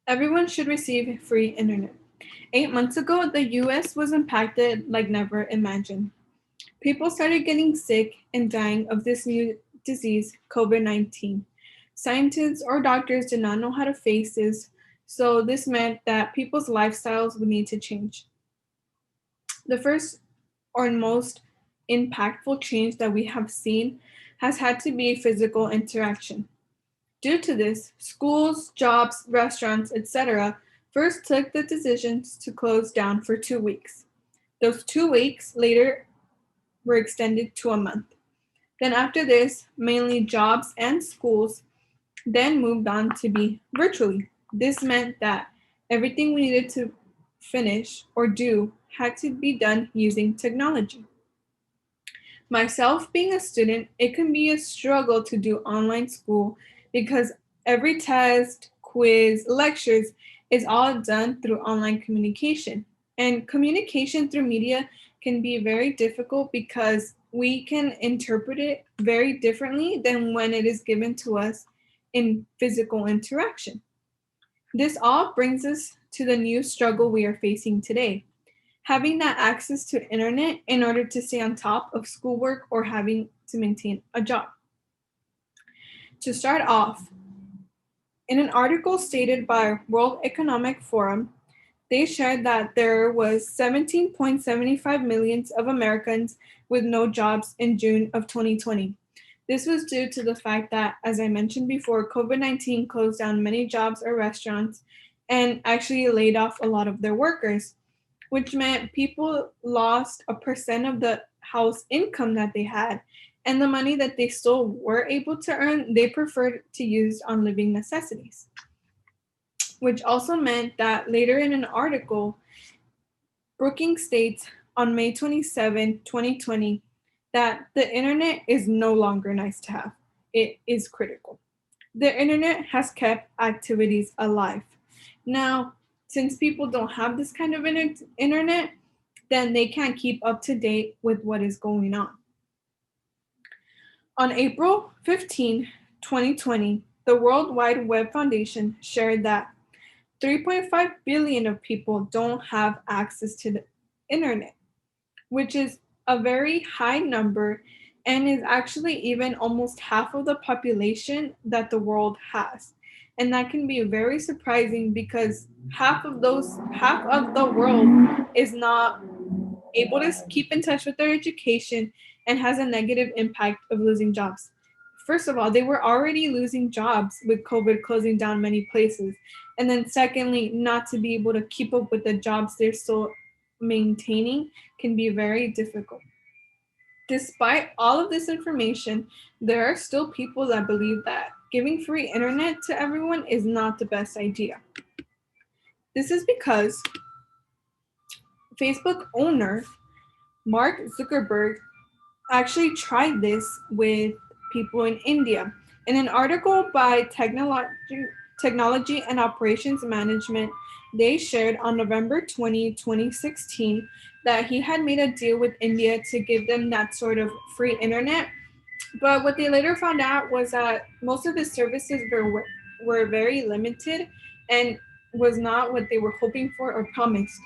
Everyone should receive free internet. 8 months ago, the US was impacted like never imagined. People started getting sick and dying of this new disease, COVID 19. Scientists or doctors did not know how to face this, so this meant that people's lifestyles would need to change. The first or most impactful change that we have seen has had to be physical interaction. Due to this, schools, jobs, restaurants, etc., first took the decisions to close down for 2 weeks. Those 2 weeks later were extended to a month. Then, after this, mainly jobs and schools then moved on to be virtually. This meant that everything we needed to finish or do had to be done using technology. Myself being a student, it can be a struggle to do online school because every test, quiz, lectures is all done through online communication. And communication through media can be very difficult because we can interpret it very differently than when it is given to us in physical interaction. This all brings us to the new struggle we are facing today, having that access to internet in order to stay on top of schoolwork or having to maintain a job. To start off, in an article stated by World Economic Forum, they shared that there was 17.75 millions of Americans with no jobs in June of 2020. This was due to the fact that, as I mentioned before, COVID-19 closed down many jobs or restaurants and actually laid off a lot of their workers, which meant people lost a percent of the house income that they had. And the money that they still were able to earn, they preferred to use on living necessities, which also meant that later in an article, Brookings states on May 27, 2020, that the internet is no longer nice to have. It is critical. The internet has kept activities alive. Now, since people don't have this kind of internet, then they can't keep up to date with what is going on. On April 15, 2020, the World Wide Web Foundation shared that 3.5 billion of people don't have access to the internet, which is a very high number and is actually even almost half of the population that the world has. And that can be very surprising because half of the world is not able to keep in touch with their education and has a negative impact of losing jobs. First of all, they were already losing jobs with COVID closing down many places. And then, secondly, not to be able to keep up with the jobs they're still maintaining can be very difficult. Despite all of this information, there are still people that believe that giving free internet to everyone is not the best idea. This is because Facebook owner Mark Zuckerberg actually tried this with people in India. In an article by Technology and Operations Management, they shared on November 2016, that he had made a deal with India to give them that sort of free internet. But what they later found out was that most of the services were very limited and was not what they were hoping for or promised.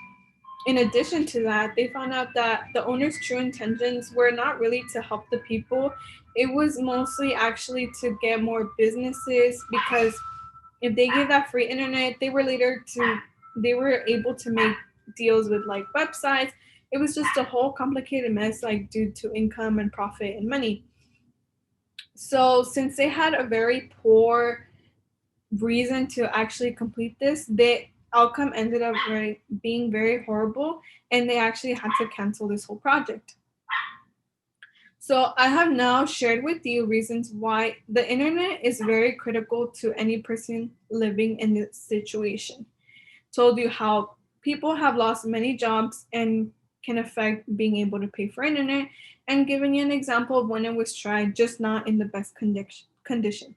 In addition to that, they found out that the owner's true intentions were not really to help the people. It was mostly actually to get more businesses because if they gave that free internet, they were able to make deals with like websites. It was just a whole complicated mess, like due to income and profit and money. So since they had a very poor reason to actually complete this, the outcome ended up being very horrible, and they actually had to cancel this whole project. So I have now shared with you reasons why the internet is very critical to any person living in this situation. Told you how people have lost many jobs and can affect being able to pay for internet, and giving you an example of when it was tried, just not in the best conditions.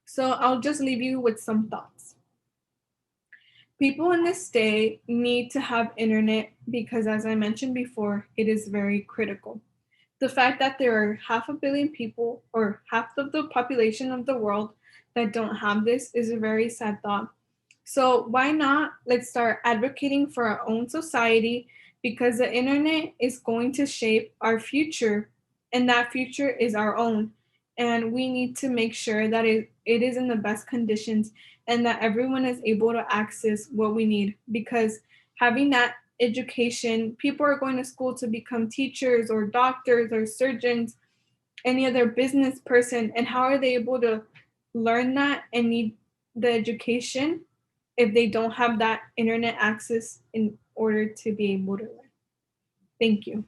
So I'll just leave you with some thoughts. People in this day need to have internet because, as I mentioned before, it is very critical. The fact that there are half a billion people, or half of the population of the world, that don't have this is a very sad thought. So why not? Let's start advocating for our own society because the internet is going to shape our future, and that future is our own. And we need to make sure that it is in the best conditions and that everyone is able to access what we need because having that education, people are going to school to become teachers or doctors or surgeons, any other business person, and how are they able to learn that and need the education if they don't have that internet access in order to be able to learn? Thank you.